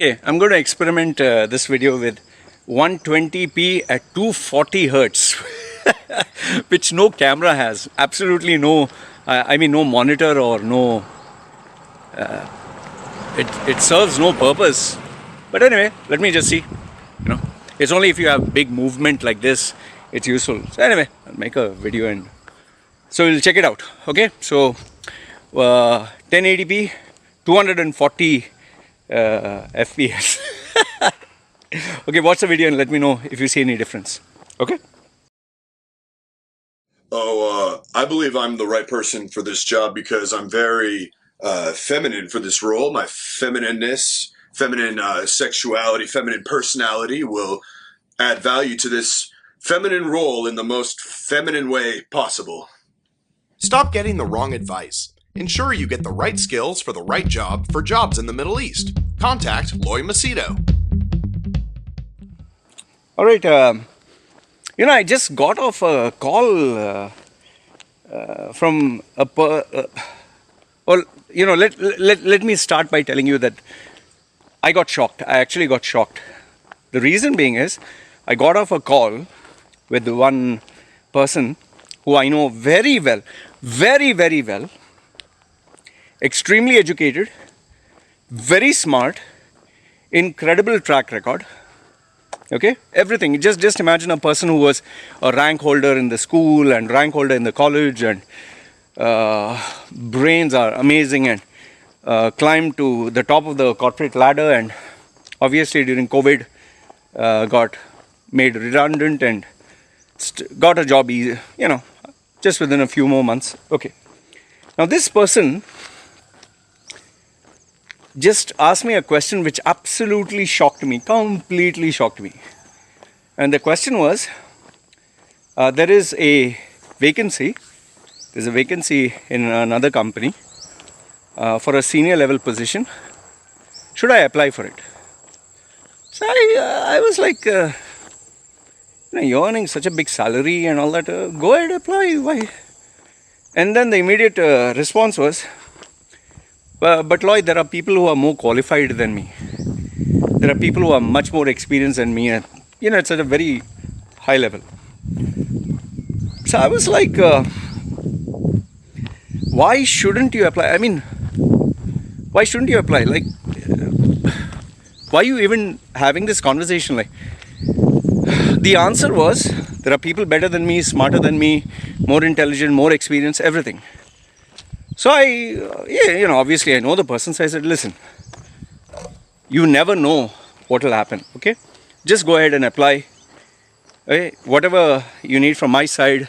Okay, I'm going to experiment this video with 120p at 240 hertz, which no camera has. Absolutely no, I mean, no monitor or no, it serves no purpose. But anyway, let me just see. You know, it's only if you have big movement like this, it's useful. So anyway, I'll make a video and so we'll check it out. Okay, so 1080p, 240 FPS. Okay, watch the video and let me know if you see any difference. Okay? I believe I'm the right person for this job because I'm very feminine for this role. My feminineness, feminine sexuality, feminine personality will add value to this feminine role in the most feminine way possible. Stop getting the wrong advice. Ensure you get the right skills for the right job for jobs in the Middle East. Contact Loy Machedo. All right. I just got off a call from a let me start by telling you that I got shocked. I actually got shocked. The reason being is I got off a call with one person who I know very well, very, very well, extremely educated, very smart, incredible track record. Okay, everything. Just imagine a person who was a rank holder in the school and rank holder in the college, and brains are amazing, and climbed to the top of the corporate ladder, and obviously during COVID got made redundant and got a job easy, just within a few more months. Okay, now this person just asked me a question which absolutely shocked me, completely shocked me. And the question was, there is a vacancy, there's a vacancy in another company for a senior level position. Should I apply for it? So I was like, you're earning such a big salary and all that, go ahead, apply, why? And then the immediate response was, but Loy, there are people who are more qualified than me. There are people who are much more experienced than me, and it's at a very high level. So I was like, why shouldn't you apply? I mean, why shouldn't you apply? Like, why are you even having this conversation? Like, the answer was, there are people better than me, smarter than me, more intelligent, more experienced, everything. So obviously I know the person, so I said, listen, you never know what will happen, okay? Just go ahead and apply. Okay? Whatever you need from my side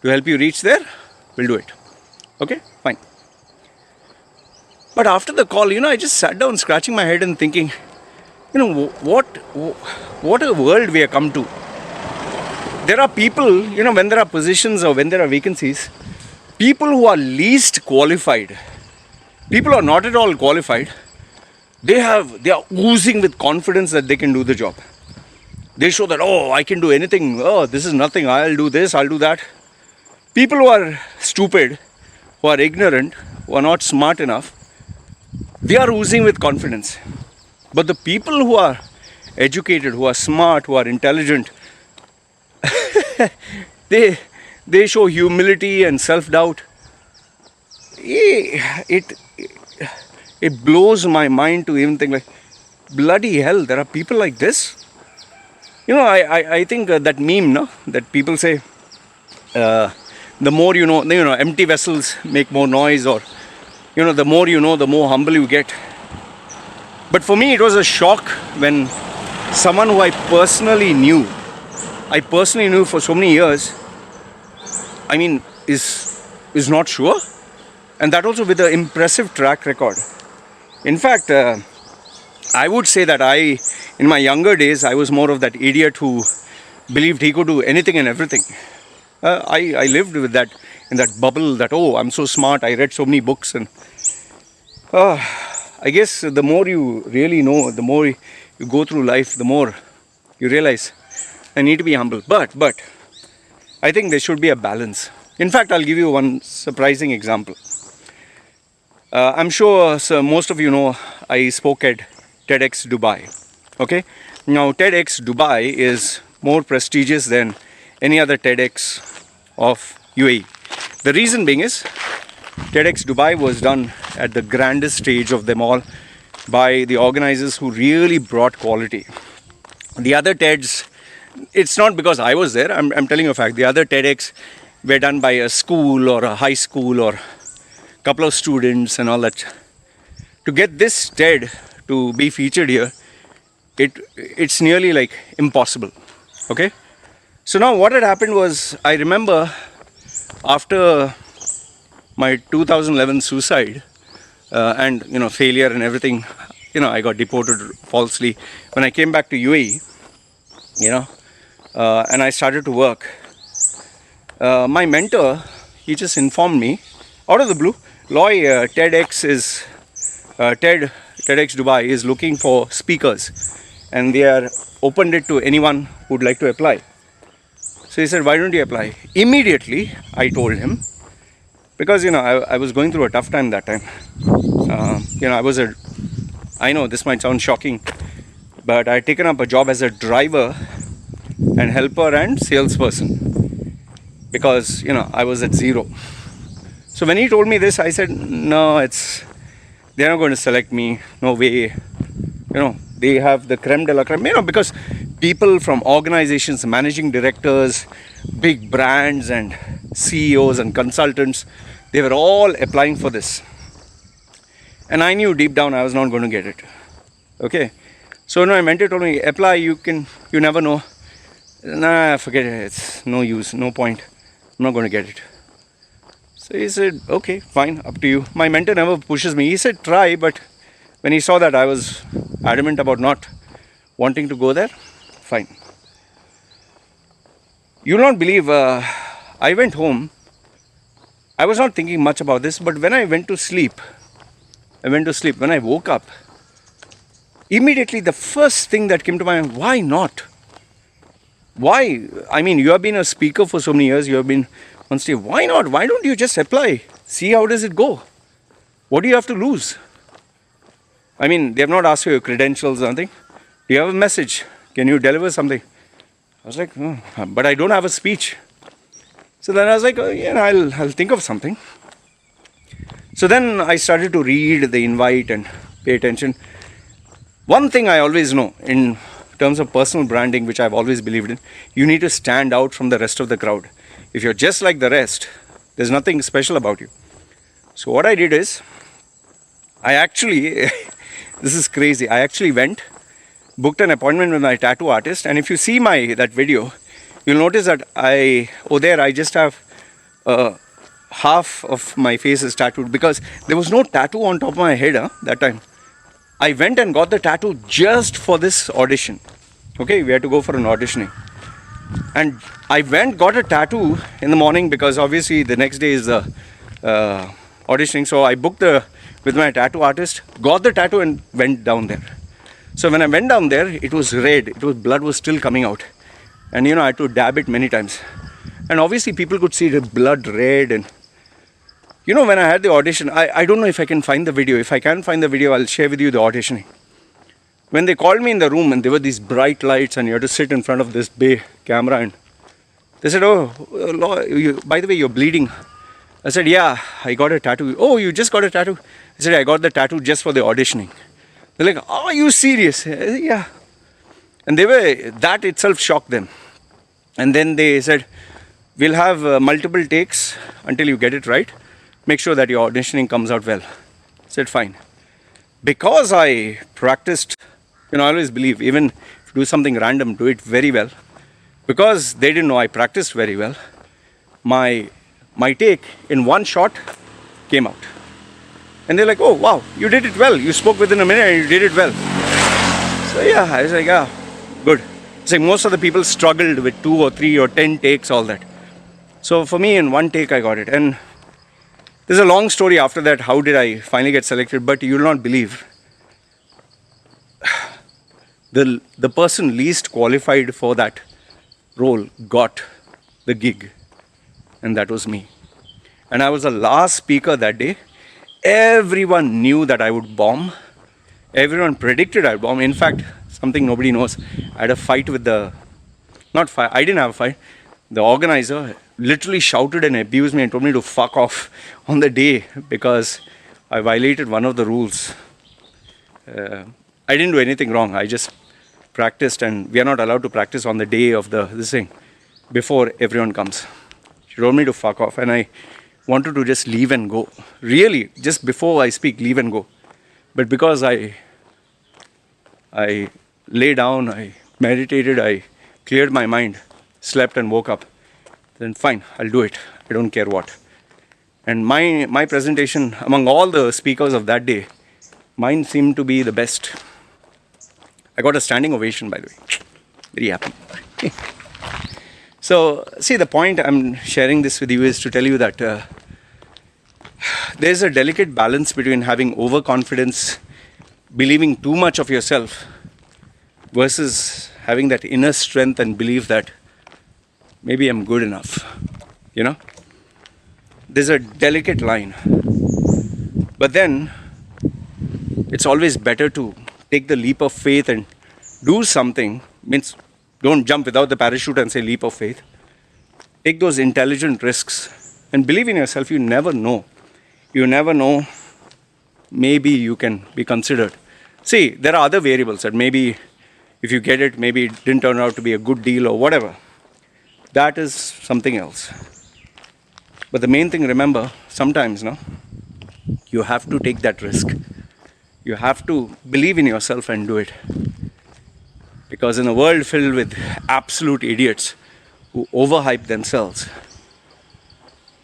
to help you reach there, we'll do it. Okay, fine. But after the call, I just sat down scratching my head and thinking, what a world we have come to. There are people, when there are positions or when there are vacancies, people who are least qualified, people who are not at all qualified, they are oozing with confidence that they can do the job. They show that, I can do anything. This is nothing. I'll do this, I'll do that. People who are stupid, who are ignorant, who are not smart enough, they are oozing with confidence. But the people who are educated, who are smart, who are intelligent, they show humility and self-doubt. It blows my mind to even think like, bloody hell, there are people like this. I think that meme, no, that people say, the more you know, empty vessels make more noise, or the more you know, the more humble you get. But for me, it was a shock when someone who I personally knew for so many years, I mean, is not sure, and that also with an impressive track record. In fact, I would say that in my younger days, I was more of that idiot who believed he could do anything and everything. I lived with that, in that bubble that, I'm so smart, I read so many books, and I guess the more you really know, the more you go through life, the more you realize I need to be humble. But I think there should be a balance. In fact, I'll give you one surprising example. I'm sure most of you know I spoke at TEDx Dubai. Okay, now TEDx Dubai is more prestigious than any other TEDx of UAE. The reason being is TEDx Dubai was done at the grandest stage of them all by the organizers who really brought quality. The other TEDs, it's not because I was there, I'm telling you a fact. The other TEDx were done by a school or a high school or a couple of students and all that. To get this TED to be featured here, it's nearly like impossible. Okay, so now what had happened was, I remember after my 2011 suicide and failure and everything, I got deported falsely. When I came back to UAE, and I started to work, my mentor, he just informed me out of the blue, Loy, TEDx Dubai is looking for speakers, and they are opened it to anyone who would like to apply. So he said, why don't you apply? Immediately I told him, because I was going through a tough time that time. I know this might sound shocking, but I had taken up a job as a driver and helper and salesperson, because I was at zero. So when he told me this, I said, no, they're not going to select me, no way. They have the creme de la creme, because people from organizations, managing directors, big brands and CEOs and consultants, they were all applying for this. And I knew deep down I was not going to get it. Okay. So my mentor told me, apply, you never know. Nah, forget it, it's no use, no point. I'm not going to get it. So he said, okay, fine, up to you. My mentor never pushes me. He said, try, but when he saw that I was adamant about not wanting to go there, fine. You don't believe, I went home. I was not thinking much about this, but when I went to sleep, when I woke up, immediately the first thing that came to my mind, why not? Why? I mean, you have been a speaker for so many years, you have been on stage. Why not? Why don't you just apply? See how does it go? What do you have to lose? I mean, they have not asked for your credentials or something. Do you have a message? Can you deliver something? I was like, oh, but I don't have a speech. So then I was like, oh, yeah, I'll think of something. So then I started to read the invite and pay attention. One thing I always know in terms of personal branding, which I've always believed in, you need to stand out from the rest of the crowd. If you're just like the rest, there's nothing special about you. So what I did is, I actually, this is crazy, I actually went, booked an appointment with my tattoo artist, and if you see that video, you'll notice that I just have half of my face is tattooed, because there was no tattoo on top of my head that time. I went and got the tattoo just for this audition. Okay, we had to go for an auditioning. And I got a tattoo in the morning, because obviously the next day is the auditioning. So I booked with my tattoo artist, got the tattoo and went down there. So when I went down there, it was red. Blood was still coming out. And I had to dab it many times. And obviously people could see the blood red. And when I had the audition, I don't know if I can find the video. If I can find the video, I'll share with you the auditioning. When they called me in the room and there were these bright lights and you had to sit in front of this big camera, and they said, oh, by the way, you're bleeding. I said, yeah, I got a tattoo. Oh, you just got a tattoo? I said, I got the tattoo just for the auditioning. They're like, are you serious? I said, yeah. And that itself shocked them. And then they said, we'll have multiple takes until you get it right. Make sure that your auditioning comes out well. I said, fine. Because I practiced, I always believe, even if you do something random, do it very well. Because they didn't know I practiced very well, my take in one shot came out. And they're like, oh, wow, you did it well. You spoke within a minute and you did it well. So yeah, I was like, yeah, good. It's like most of the people struggled with 2 or 3 or 10 takes, all that. So for me, in one take, I got it. And there's a long story after that, how did I finally get selected, but you'll not believe. The person least qualified for that role got the gig, and that was me. And I was the last speaker that day. Everyone knew that I would bomb. Everyone predicted I'd bomb. In fact, something nobody knows. I had a fight with the, not fight, I didn't have a fight. The organizer literally shouted and abused me and told me to fuck off on the day because I violated one of the rules. I didn't do anything wrong. I just practiced, and we are not allowed to practice on the day of this thing before everyone comes. She told me to fuck off, and I wanted to just leave and go. Really, just before I speak, leave and go. But because I lay down, I meditated, I cleared my mind, slept and woke up, then fine, I'll do it. I don't care what. And my presentation, among all the speakers of that day, mine seemed to be the best. I got a standing ovation, by the way. Very happy. So, see, the point I'm sharing this with you is to tell you that there's a delicate balance between having overconfidence, believing too much of yourself, versus having that inner strength and belief that maybe I'm good enough. You know? There's a delicate line. But then, it's always better to take the leap of faith and do something. Means, don't jump without the parachute and say leap of faith. Take those intelligent risks and believe in yourself. You never know. You never know. Maybe you can be considered. See, there are other variables that maybe if you get it, maybe it didn't turn out to be a good deal or whatever. That is something else. But the main thing, remember, sometimes, no, you have to take that risk. You have to believe in yourself and do it. Because in a world filled with absolute idiots who overhype themselves,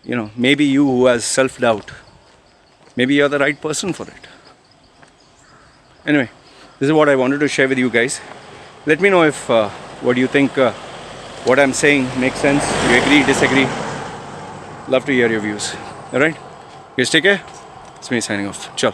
you know, maybe you who has self-doubt, maybe you're the right person for it. Anyway, this is what I wanted to share with you guys. Let me know if what you think, what I'm saying makes sense. You agree, disagree? Love to hear your views. Alright? Guys, take care. It's me signing off. Ciao.